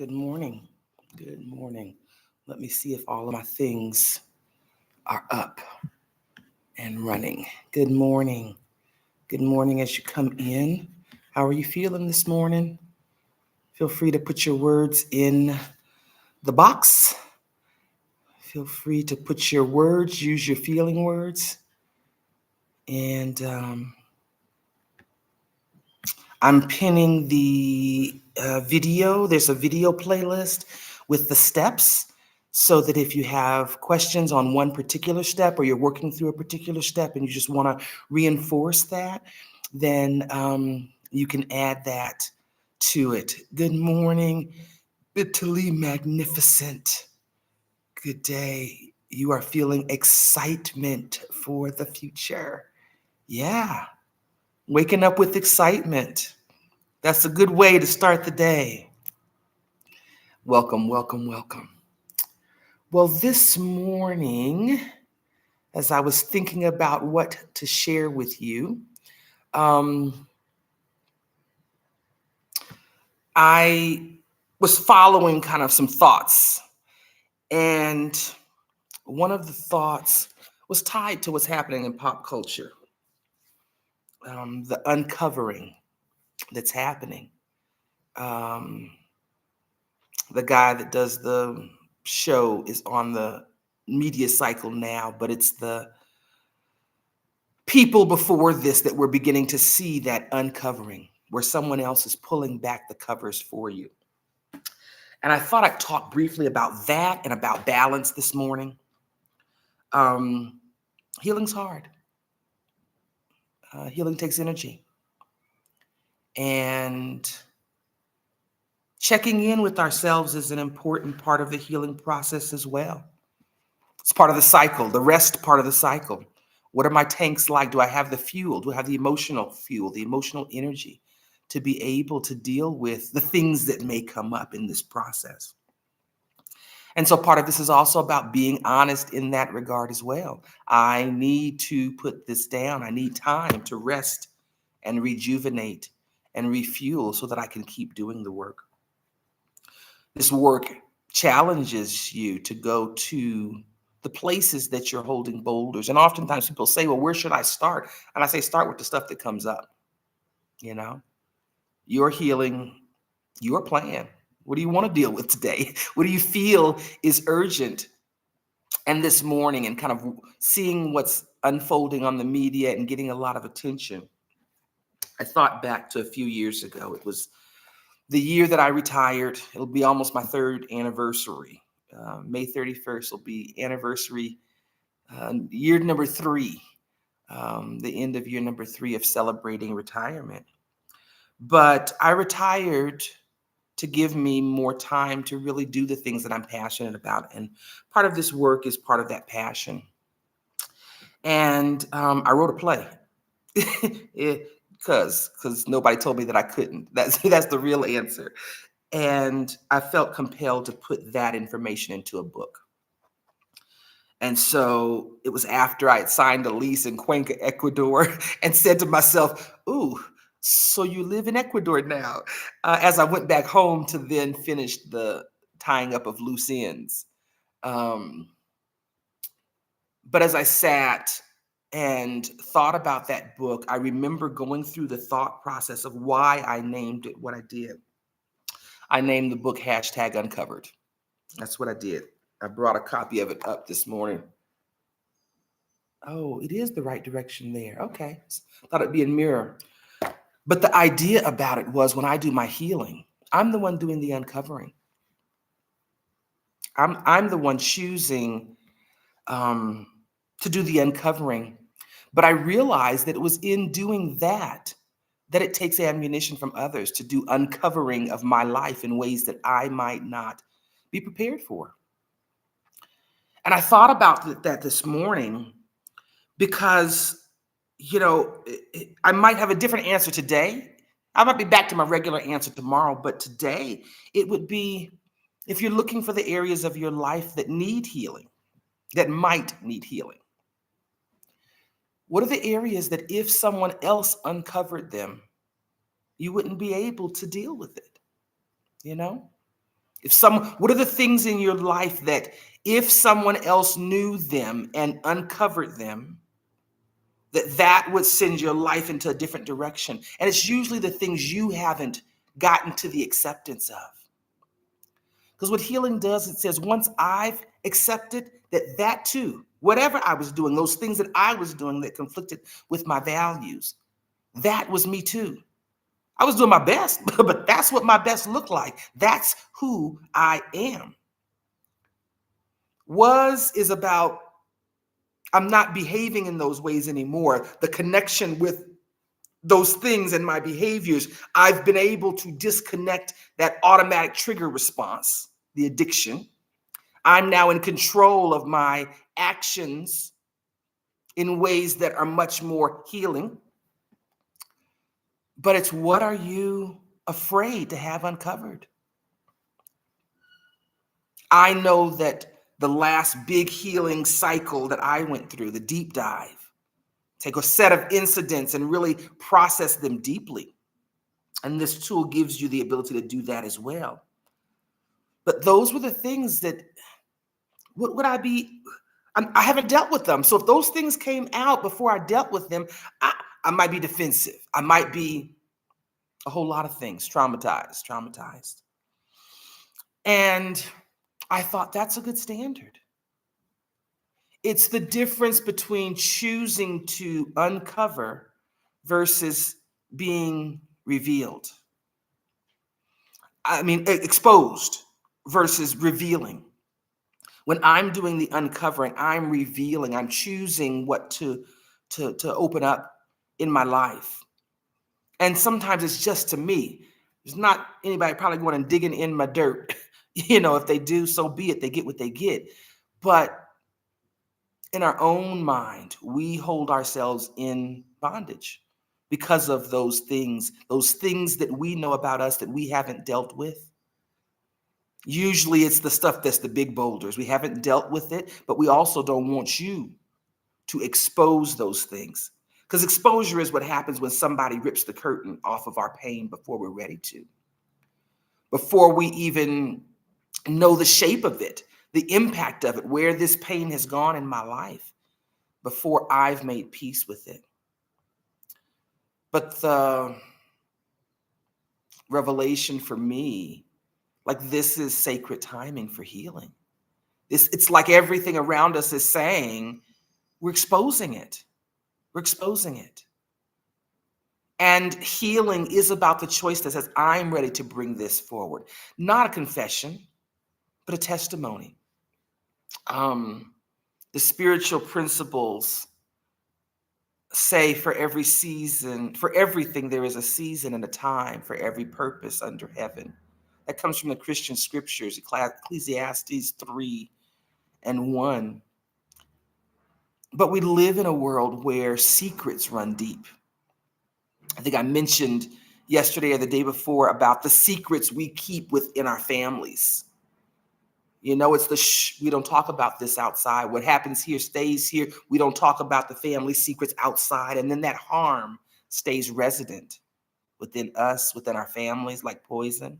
Good morning. Good morning. Let me see if all of my things are up and running. Good morning. Good morning as you come in. How are you feeling this morning? Feel free to put your words in the box. Feel free to put your words, use your feeling words. And I'm pinning the video. There's a video playlist with the steps so that if you have questions on one particular step or you're working through a particular step and you just want to reinforce that, then you can add that to it. Good morning, Italy Magnificent. Good day. You are feeling excitement for the future. Yeah, waking up with excitement. That's a good way to start the day. Welcome, welcome, welcome. Well, this morning, as I was thinking about what to share with you, um, I was following kind of some thoughts. And one of the thoughts was tied to what's happening in pop culture, the uncovering that's happening. Um, the guy that does the show is on the media cycle now, but it's the people before this that we're beginning to see that uncovering where someone else is pulling back the covers for you. And I thought I'd talk briefly about that and about balance this morning. Um, Healing's hard. Healing takes energy. And checking in with ourselves is an important part of the healing process as well. It's part of the cycle, the rest part of the cycle. What are my tanks like? Do I have the fuel? Do I have the emotional fuel, the emotional energy to be able to deal with the things that may come up in this process? And so part of this is also about being honest in that regard as well. I need to put this down. I need time to rest and rejuvenate and refuel so that I can keep doing the work. This work challenges you to go to the places that you're holding boulders. And oftentimes people say, well, where should I start? And I say, start with the stuff that comes up. You know, your healing, your plan. What do you want to deal with today? What do you feel is urgent? And this morning, and kind of seeing what's unfolding on the media and getting a lot of attention, I thought back to a few years ago. It was the year that I retired. It'll be almost my third anniversary. May 31st will be anniversary, year number 3, the end of year number 3 of celebrating retirement. But I retired to give me more time to really do the things that I'm passionate about. And part of this work is part of that passion. And I wrote a play. Because nobody told me that I couldn't. That's the real answer. And I felt compelled to put that information into a book. And so it was after I had signed a lease in Cuenca, Ecuador, and said to myself, ooh, so you live in Ecuador now, as I went back home to then finish the tying up of loose ends. Um, but as I sat and thought about that book, I remember going through the thought process of why I named it what I did. I named the book hashtag Uncovered. That's what I did. I brought a copy of it up this morning. Oh, it is the right direction there. Okay. Thought it'd be a mirror. But the idea about it was when I do my healing, I'm the one doing the uncovering. I'm the one choosing to do the uncovering. But I realized that it was in doing that that it takes ammunition from others to do uncovering of my life in ways that I might not be prepared for. And I thought about that this morning because, I might have a different answer today. I might be back to my regular answer tomorrow, but today it would be if you're looking for the areas of your life that need healing, that might need healing. What are the areas that if someone else uncovered them, you wouldn't be able to deal with it? You know? What are the things in your life that if someone else knew them and uncovered them, that would send your life into a different direction? And it's usually the things you haven't gotten to the acceptance of. Because what healing does, it says, once I've accepted that too, whatever I was doing, those things that I was doing that conflicted with my values, that was me too. I was doing my best, but that's what my best looked like. That's who I am. Was is about I'm not behaving in those ways anymore. The connection with those things and my behaviors, I've been able to disconnect that automatic trigger response, the addiction. I'm now in control of my actions in ways that are much more healing. But it's, what are you afraid to have uncovered? I know that the last big healing cycle that I went through, the deep dive, take a set of incidents and really process them deeply. And this tool gives you the ability to do that as well. But those were the things that, what would I be? I haven't dealt with them. So if those things came out before I dealt with them, I might be defensive. I might be a whole lot of things, traumatized. And I thought that's a good standard. It's the difference between choosing to uncover versus being revealed. I mean, exposed versus revealing. When I'm doing the uncovering, I'm revealing, I'm choosing what to open up in my life. And sometimes it's just to me. There's not anybody probably going and digging in my dirt. If they do, so be it. They get what they get. But in our own mind, we hold ourselves in bondage because of those things that we know about us that we haven't dealt with. Usually it's the stuff that's the big boulders. We haven't dealt with it, but we also don't want you to expose those things. Because exposure is what happens when somebody rips the curtain off of our pain before we're ready to. Before we even know the shape of it, the impact of it, where this pain has gone in my life, before I've made peace with it. But the revelation for me, like, this is sacred timing for healing. It's like everything around us is saying, we're exposing it. We're exposing it. And healing is about the choice that says, I'm ready to bring this forward. Not a confession, but a testimony. The spiritual principles say for every season, for everything, there is a season and a time for every purpose under heaven. That comes from the Christian scriptures, Ecclesiastes 3:1. But we live in a world where secrets run deep. I think I mentioned yesterday or the day before about the secrets we keep within our families. It's we don't talk about this outside. What happens here stays here. We don't talk about the family secrets outside. And then that harm stays resident within us, within our families, like poison.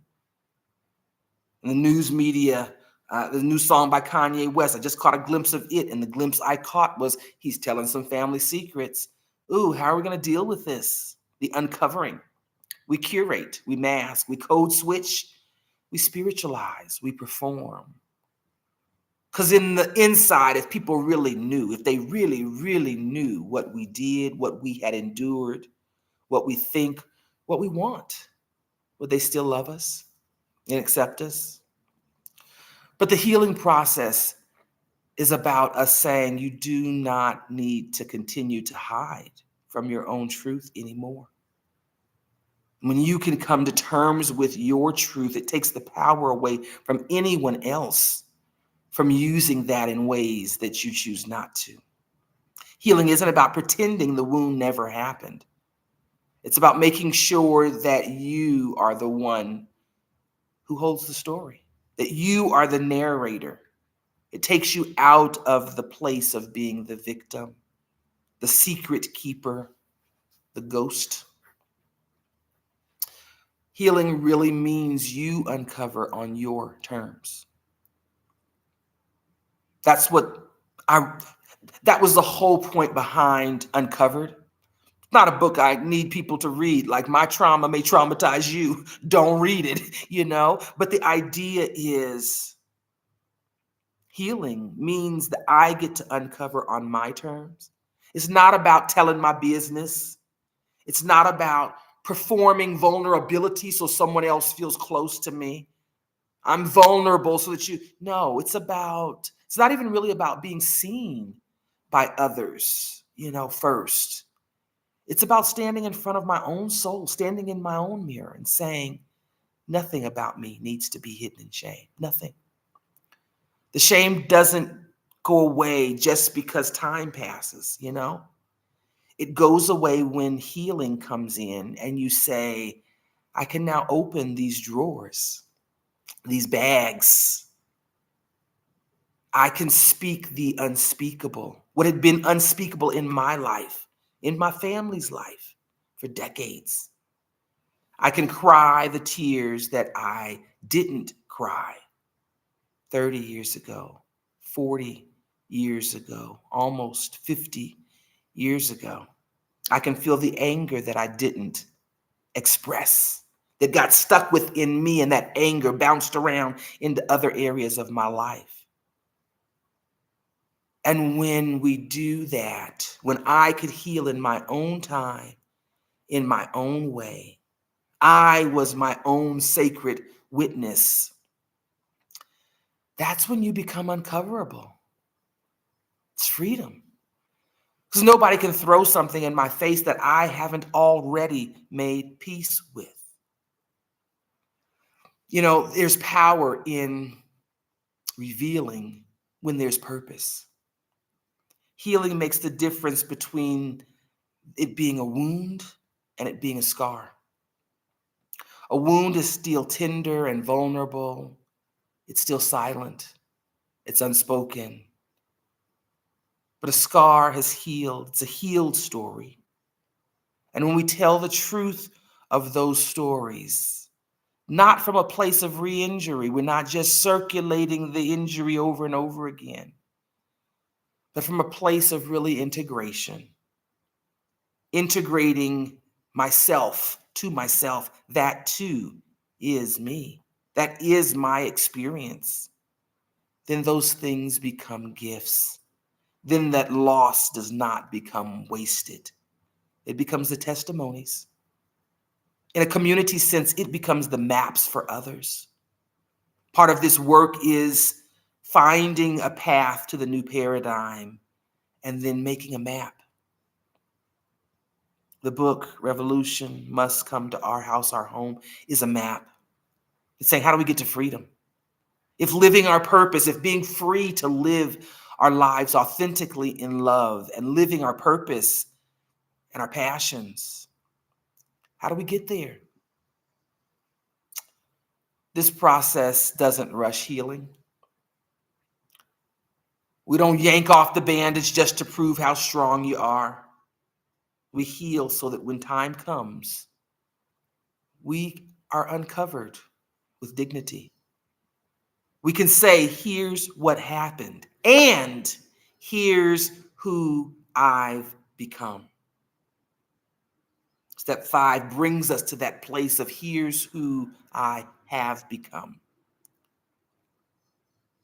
In the news media, the new song by Kanye West, I just caught a glimpse of it. And the glimpse I caught was he's telling some family secrets. Ooh, how are we going to deal with this? The uncovering. We curate, we mask, we code switch, we spiritualize, we perform. Because in the inside, if people really knew, if they really, really knew what we did, what we had endured, what we think, what we want, would they still love us and accept us? But the healing process is about us saying, you do not need to continue to hide from your own truth anymore. When you can come to terms with your truth, it takes the power away from anyone else from using that in ways that you choose not to. Healing isn't about pretending the wound never happened. It's about making sure that you are the one who holds the story, that you are the narrator. It takes you out of the place of being the victim, the secret keeper, the ghost. Healing really means you uncover on your terms. That's what I that was the whole point behind Uncovered. Not a book I need people to read. Like, my trauma may traumatize you. Don't read it. But the idea is healing means that I get to uncover on my terms. It's not about telling my business. It's not about performing vulnerability so someone else feels close to me. I'm vulnerable so that no, it's not even really about being seen by others, first. It's about standing in front of my own soul, standing in my own mirror and saying, nothing about me needs to be hidden in shame. Nothing. The shame doesn't go away just because time passes. It goes away when healing comes in and you say, I can now open these drawers, these bags. I can speak the unspeakable, what had been unspeakable in my life, in my family's life for decades. I can cry the tears that I didn't cry 30 years ago, 40 years ago, almost 50 years ago. I can feel the anger that I didn't express, that got stuck within me, and that anger bounced around into other areas of my life. And when we do that, when I could heal in my own time, in my own way, I was my own sacred witness. That's when you become uncoverable. It's freedom. Because nobody can throw something in my face that I haven't already made peace with. There's power in revealing when there's purpose. Healing makes the difference between it being a wound and it being a scar. A wound is still tender and vulnerable. It's still silent. It's unspoken. But a scar has healed. It's a healed story. And when we tell the truth of those stories, not from a place of re-injury, we're not just circulating the injury over and over again, but from a place of really integration, integrating myself to myself. That too is me. That is my experience. Then those things become gifts. Then that loss does not become wasted. It becomes the testimonies. In a community sense, it becomes the maps for others. Part of this work is finding a path to the new paradigm and then making a map. The book, Revolution Must Come to Our House, Our Home, is a map. It's saying, how do we get to freedom? If living our purpose, if being free to live our lives authentically in love and living our purpose and our passions, how do we get there? This process doesn't rush healing. We don't yank off the bandage just to prove how strong you are. We heal so that when time comes, we are uncovered with dignity. We can say, here's what happened, and here's who I've become. Step 5 brings us to that place of here's who I have become.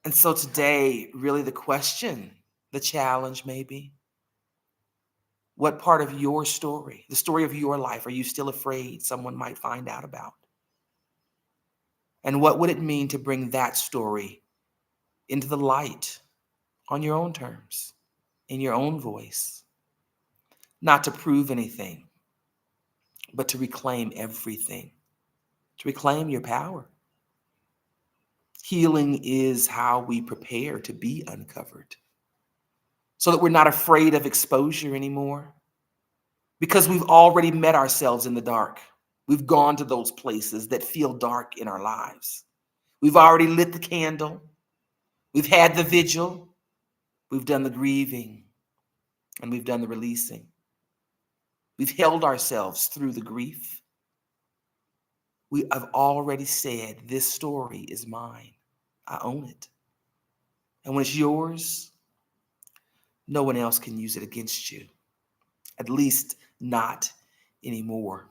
And so today, really the question, the challenge maybe, what part of your story, the story of your life, are you still afraid someone might find out about? And what would it mean to bring that story into the light on your own terms, in your own voice? Not to prove anything, but to reclaim everything, to reclaim your power. Healing is how we prepare to be uncovered so that we're not afraid of exposure anymore because we've already met ourselves in the dark. We've gone to those places that feel dark in our lives. We've already lit the candle. We've had the vigil. We've done the grieving and we've done the releasing. We've held ourselves through the grief. I've already said this story is mine. I own it. And when it's yours, no one else can use it against you, at least not anymore.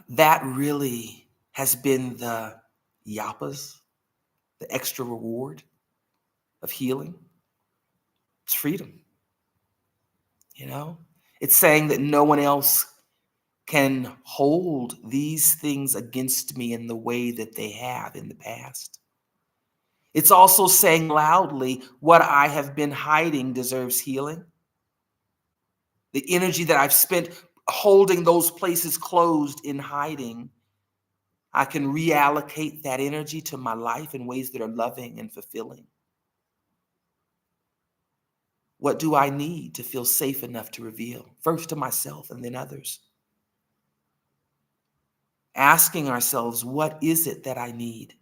That really has been the yapas, the extra reward of healing. It's freedom, you know? It's saying that no one else can hold these things against me in the way that they have in the past. It's also saying loudly what I have been hiding deserves healing. The energy that I've spent holding those places closed in hiding, I can reallocate that energy to my life in ways that are loving and fulfilling. What do I need to feel safe enough to reveal? First to myself and then others. Asking ourselves, what is it that I need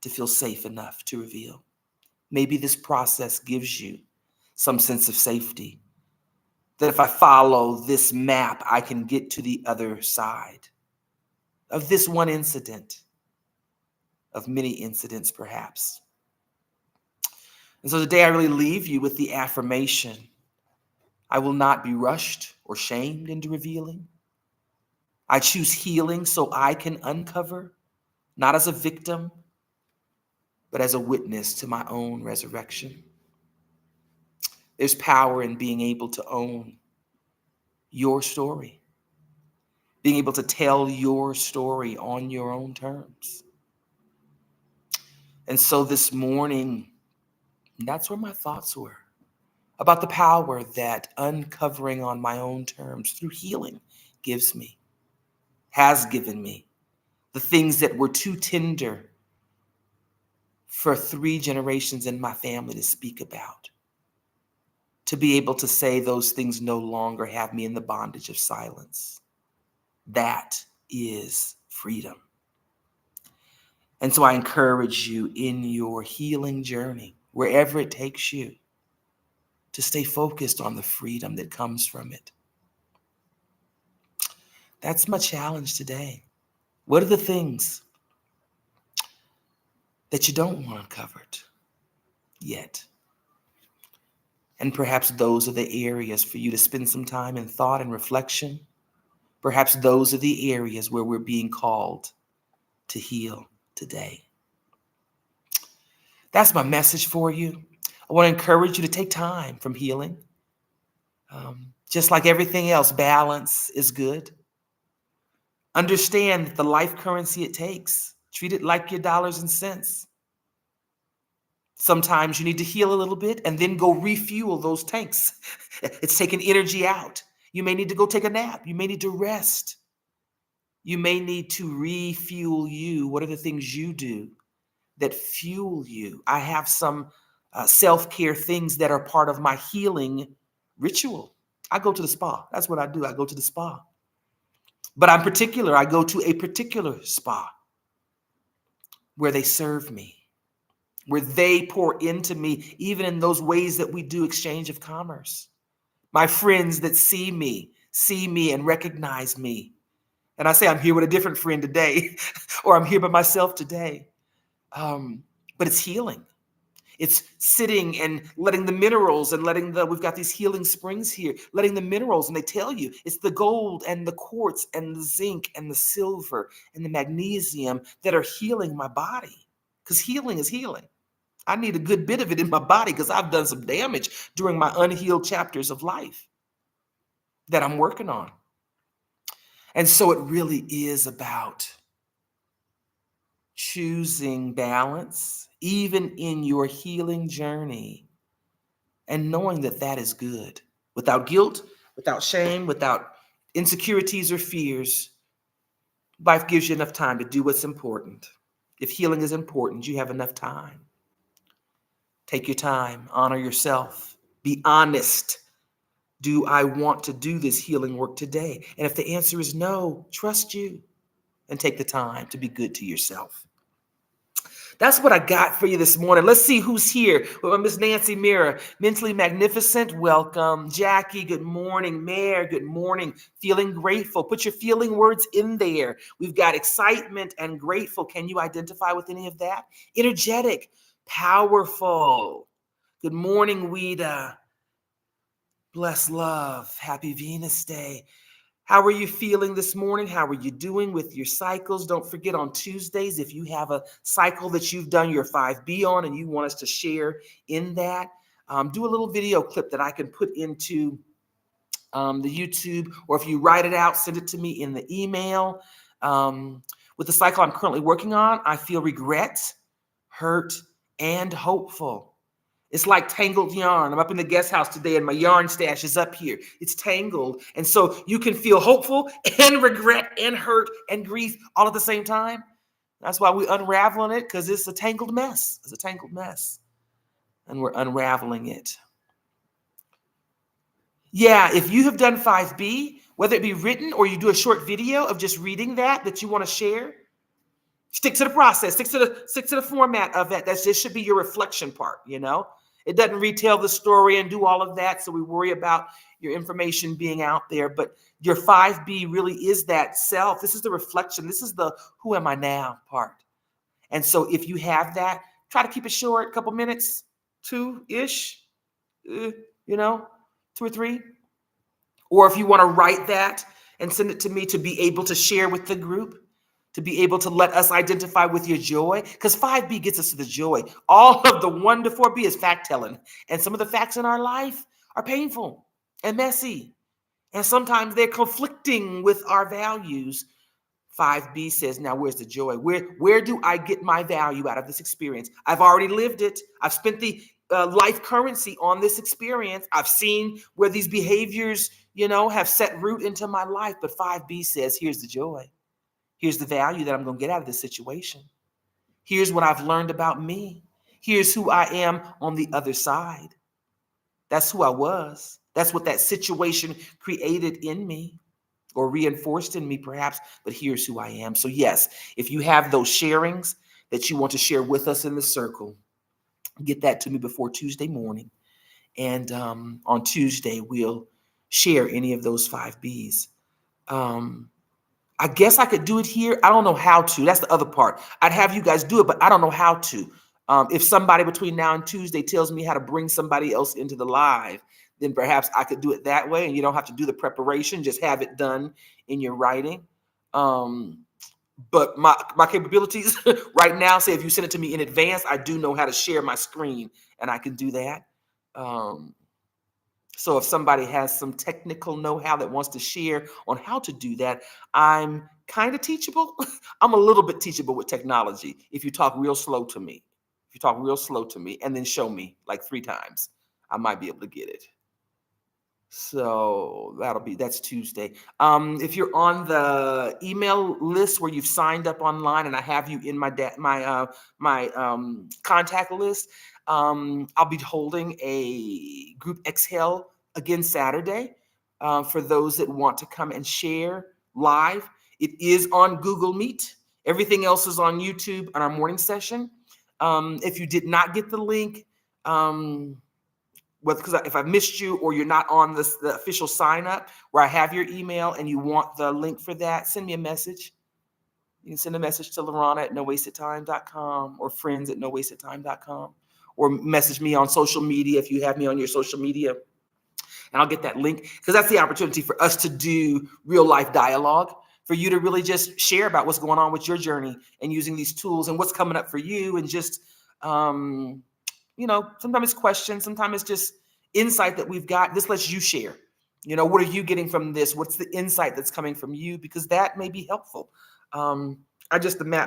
to feel safe enough to reveal? Maybe this process gives you some sense of safety, that if I follow this map, I can get to the other side of this one incident, of many incidents perhaps. And so today I really leave you with the affirmation: I will not be rushed or shamed into revealing. I choose healing so I can uncover, not as a victim, but as a witness to my own resurrection. There's power in being able to own your story, being able to tell your story on your own terms. And so this morning, that's where my thoughts were, about the power that uncovering on my own terms through healing gives me, has given me. The things that were too tender for 3 generations in my family to speak about, to be able to say those things no longer have me in the bondage of silence. That is freedom. And so I encourage you in your healing journey, wherever it takes you, to stay focused on the freedom that comes from it. That's my challenge today. What are the things that you don't want uncovered yet? And perhaps those are the areas for you to spend some time in thought and reflection. Perhaps those are the areas where we're being called to heal today. That's my message for you. I want to encourage you to take time from healing. Just like everything else, balance is good. Understand the life currency it takes. Treat it like your dollars and cents. Sometimes you need to heal a little bit and then go refuel those tanks. It's taking energy out. You may need to go take a nap. You may need to rest. You may need to refuel you. What are the things you do that fuel you? I have some self-care things that are part of my healing ritual. I go to the spa. That's what I do. I go to the spa. But I'm particular. I go to a particular spa where they serve me, where they pour into me, even in those ways that we do exchange of commerce. My friends that see me and recognize me. And I say, I'm here with a different friend today, or I'm here by myself today. But it's healing. It's sitting and letting the minerals and we've got these healing springs here, letting the minerals, and they tell you it's the gold and the quartz and the zinc and the silver and the magnesium that are healing my body, because healing is healing. I need a good bit of it in my body because I've done some damage during my unhealed chapters of life that I'm working on. And so it really is about choosing balance, even in your healing journey, and knowing that that is good. Without guilt, without shame, without insecurities or fears, life gives you enough time to do what's important. If healing is important, you have enough time. Take your time, honor yourself, be honest. Do I want to do this healing work today? And if the answer is no, trust you and take the time to be good to yourself. That's what I got for you this morning. Let's see who's here. Well, Miss Nancy Mira, Mentally Magnificent, welcome. Jackie, good morning. Mayor, good morning. Feeling grateful. Put your feeling words in there. We've got excitement and grateful. Can you identify with any of that? Energetic, powerful. Good morning, Wida. Bless love. Happy Venus Day. How are you feeling this morning? How are you doing with your cycles? Don't forget on Tuesdays, if you have a cycle that you've done your 5B on and you want us to share in that, do a little video clip that I can put into the YouTube, or if you write it out, send it to me in the email. With the cycle I'm currently working on, I feel regret, hurt, and hopeful. It's like tangled yarn. I'm up in the guest house today and my yarn stash is up here. It's tangled. And so you can feel hopeful and regret and hurt and grief all at the same time. That's why we're unraveling it, because it's a tangled mess. It's a tangled mess. And we're unraveling it. Yeah, if you have done 5B, whether it be written or you do a short video of just reading that you want to share, stick to the process, stick to the format of that. This should be your reflection part, you know? It doesn't retell the story and do all of that, so we worry about your information being out there. But your 5B really is that self. This is the reflection. This is the who am I now part. And so if you have that, try to keep it short, a couple minutes, 2-ish, 2 or 3. Or if you want to write that and send it to me to be able to share with the group, to be able to let us identify with your joy, because 5B gets us to the joy. All of the 1 to 4B is fact-telling. And some of the facts in our life are painful and messy. And sometimes they're conflicting with our values. 5B says, now where's the joy? Where do I get my value out of this experience? I've already lived it. I've spent the life currency on this experience. I've seen where these behaviors, have set root into my life. But 5B says, here's the joy. Here's the value that I'm going to get out of this situation. Here's what I've learned about me. Here's who I am on the other side. That's who I was. That's what that situation created in me, or reinforced in me perhaps, but here's who I am. So yes, if you have those sharings that you want to share with us in the circle, get that to me before Tuesday morning. And on Tuesday, we'll share any of those 5Bs. I guess I could do it here. I don't know how to. That's the other part. I'd have you guys do it, but I don't know how to. If somebody between now and Tuesday tells me how to bring somebody else into the live, then perhaps I could do it that way, and you don't have to do the preparation. Just have it done in your writing. But my capabilities right now, say if you send it to me in advance, I do know how to share my screen, and I can do that. So if somebody has some technical know-how that wants to share on how to do that, I'm kind of teachable. I'm a little bit teachable with technology. If you talk real slow to me, and then show me like 3 times, I might be able to get it. So that's Tuesday. If you're on the email list where you've signed up online, and I have you in my contact list, I'll be holding a group exhale again Saturday for those that want to come and share live. It is on Google Meet. Everything else is on YouTube on our morning session. If you did not get the link, because if I missed you, or you're not on the official sign up where I have your email and you want the link for that, send me a message. You can send a message to Lorana@nowastedtime.com or friends@nowastedtime.com, or message me on social media if you have me on your social media, and I'll get that link, because that's the opportunity for us to do real life dialogue, for you to really just share about what's going on with your journey and using these tools and what's coming up for you, and just sometimes it's questions, sometimes it's just insight that we've got. This lets you share. What are you getting from this? What's the insight that's coming from you? Because that may be helpful. I just built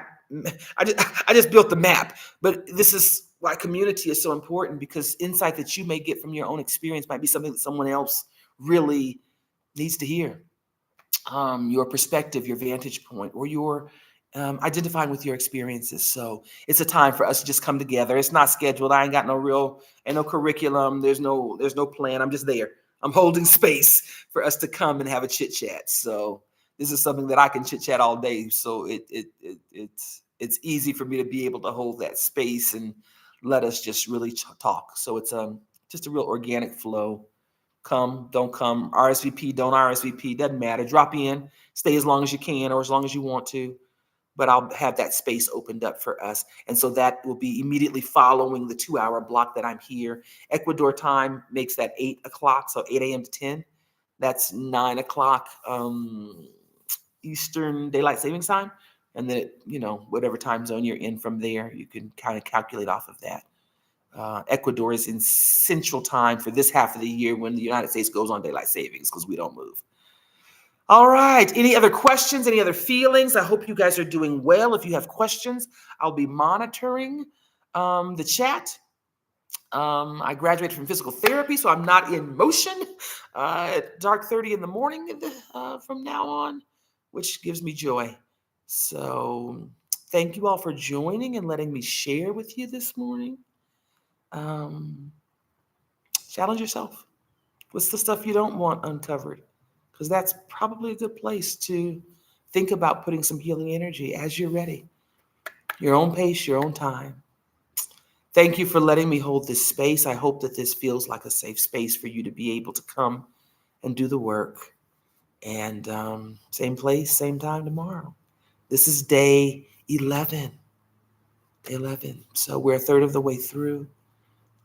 the map, but this is why community is so important, because insight that you may get from your own experience might be something that someone else really needs to hear. Your perspective, your vantage point, or your identifying with your experiences. So it's a time for us to just come together. It's not scheduled. I ain't got no curriculum. There's no plan. I'm just there. I'm holding space for us to come and have a chit chat. So this is something that I can chit chat all day. So it's easy for me to be able to hold that space and let us just really talk. So it's just a real organic flow. Come, don't come, RSVP, don't RSVP, doesn't matter. Drop in, stay as long as you can or as long as you want to, but I'll have that space opened up for us. And so that will be immediately following the 2 hour block that I'm here. Ecuador time makes that 8 o'clock, so 8 a.m. to 10. That's 9 o'clock Eastern Daylight Savings Time. And then, whatever time zone you're in from there, you can kind of calculate off of that. Ecuador is in Central Time for this half of the year when the United States goes on daylight savings because we don't move. All right. Any other questions? Any other feelings? I hope you guys are doing well. If you have questions, I'll be monitoring the chat. I graduated from physical therapy, so I'm not in motion at dark 30 in the morning from now on, which gives me joy. So thank you all for joining and letting me share with you this morning. Challenge yourself. What's the stuff you don't want uncovered? Because that's probably a good place to think about putting some healing energy as you're ready. Your own pace, your own time. Thank you for letting me hold this space. I hope that this feels like a safe space for you to be able to come and do the work. And same place, same time tomorrow. This is day 11. Day 11. So we're a third of the way through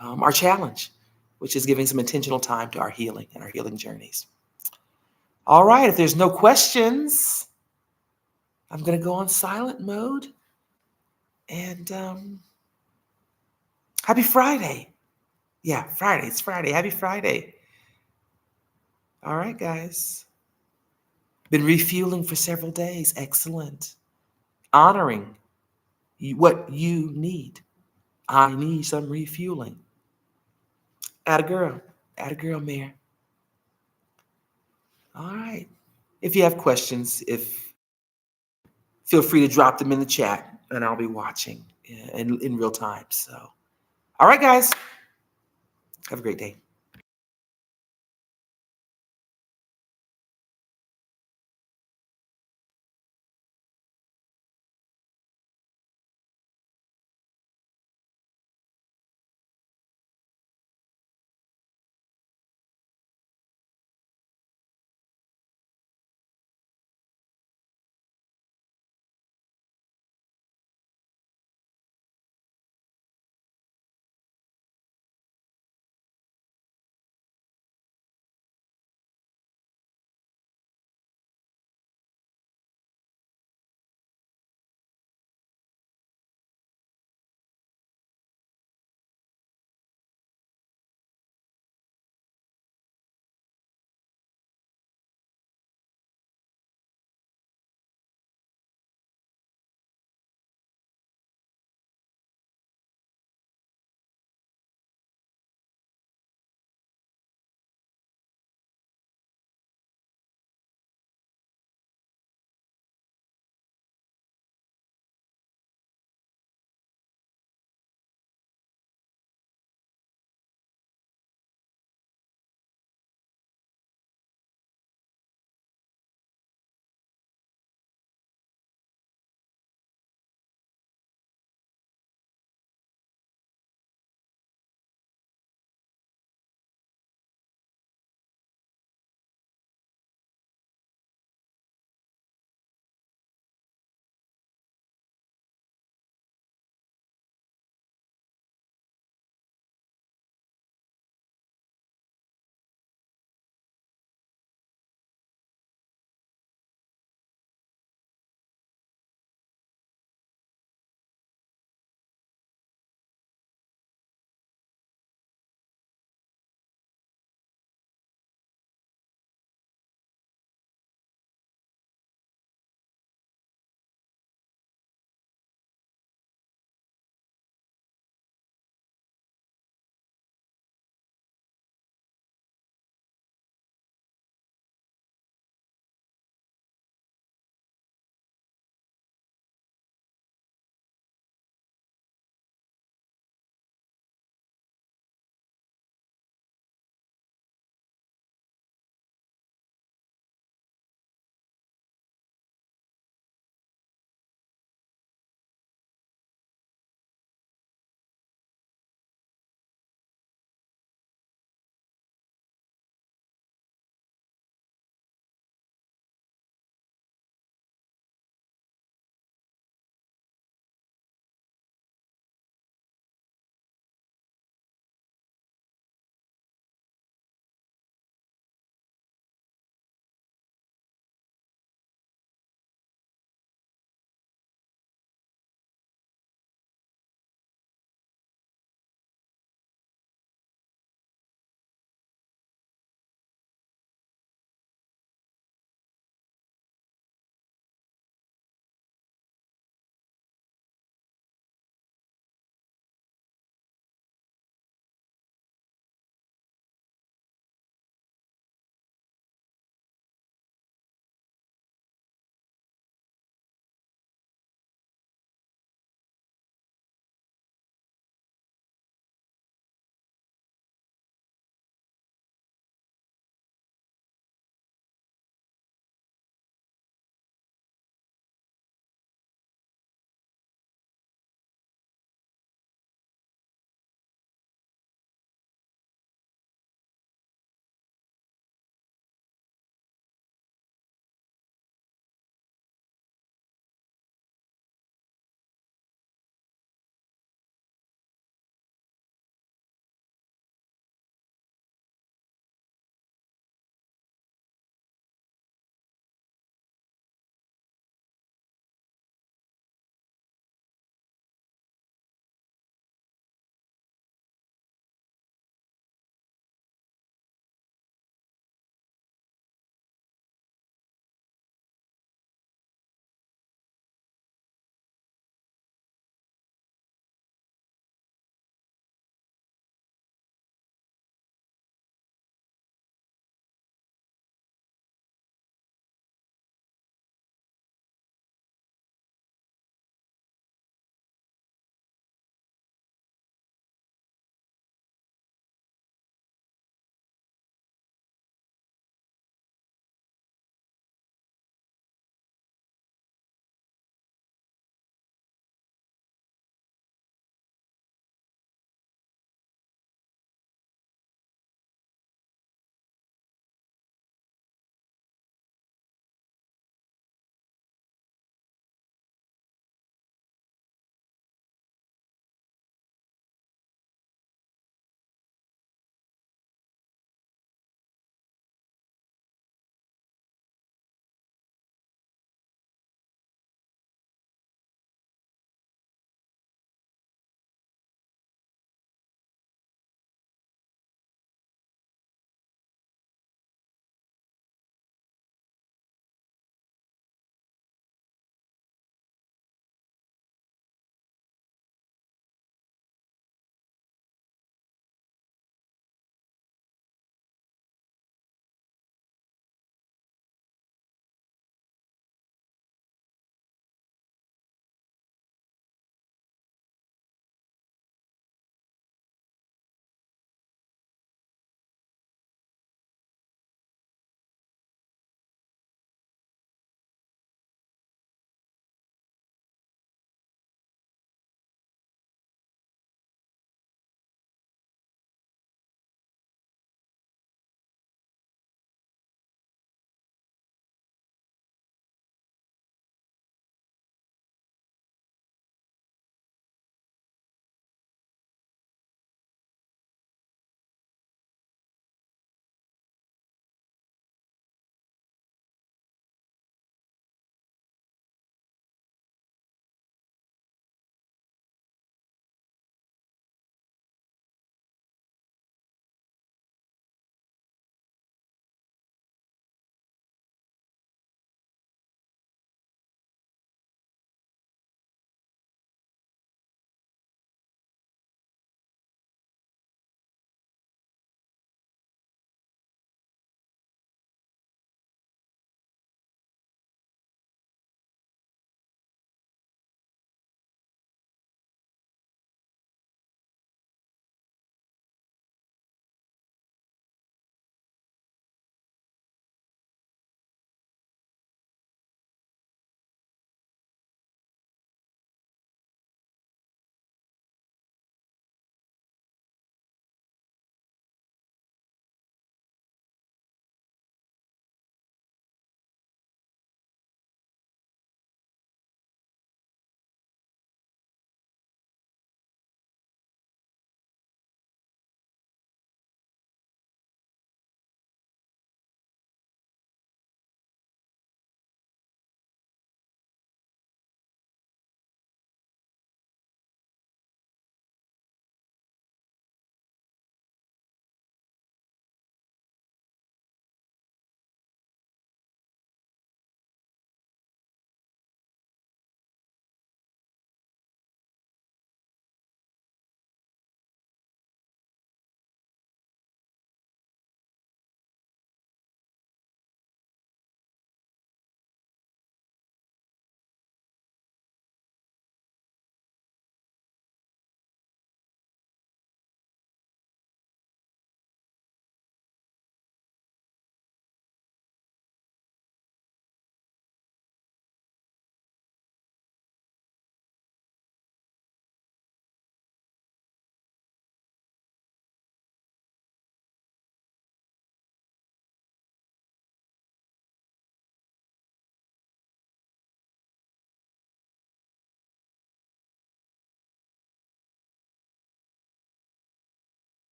our challenge, which is giving some intentional time to our healing and our healing journeys. All right, if there's no questions, I'm going to go on silent mode. And happy Friday. Yeah, Friday. It's Friday. Happy Friday. All right, guys. Been refueling for several days. Excellent. Honoring what you need. I need some refueling. Atta girl. Atta girl, Mayor. All right. If you have questions, feel free to drop them in the chat, and I'll be watching in real time. So, all right, guys. Have a great day.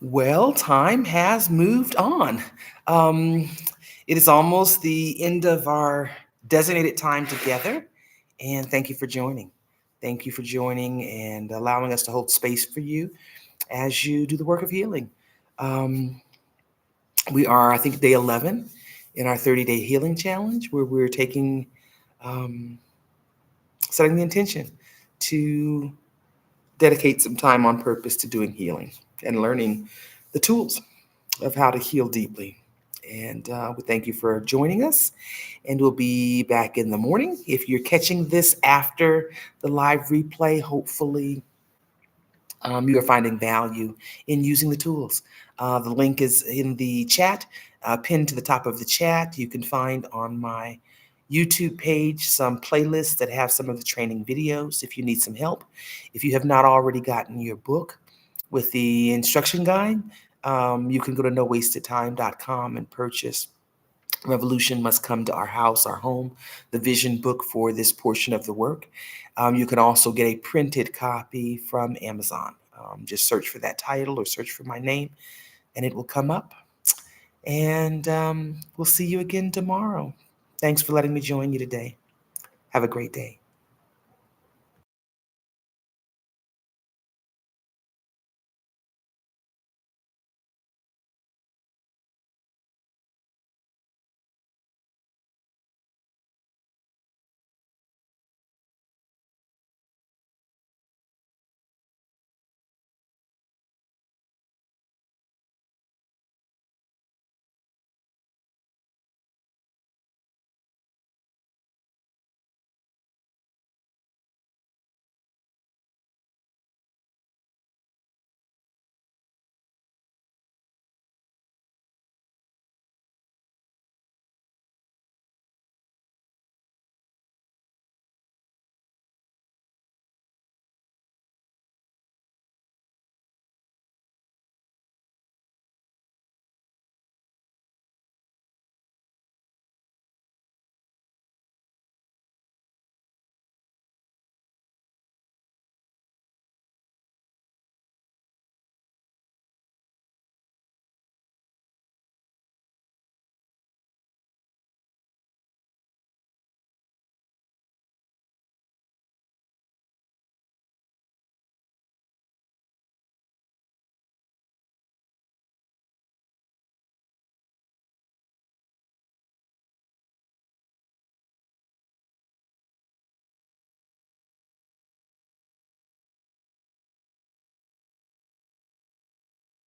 Well, time has moved on. Um, it is almost the end of our designated time together. And thank you for joining. Thank you for joining and allowing us to hold space for you as you do the work of healing. Um, we are, I think, day 11 in our 30-day healing challenge, where we're um, setting the intention to dedicate some time on purpose to doing healing and learning the tools of how to heal deeply. And we thank you for joining us. And we'll be back in the morning. If you're catching this after the live replay, hopefully you are finding value in using the tools. The link is in the chat, pinned to the top of the chat. You can find on my YouTube page some playlists that have some of the training videos if you need some help. If you have not already gotten your book with the instruction guide, you can go to nowastedtime.com and purchase Revolution Must Come to Our House, Our Home, the vision book for this portion of the work. You can also get a printed copy from Amazon. Just search for that title or search for my name, and it will come up. And we'll see you again tomorrow. Thanks for letting me join you today. Have a great day.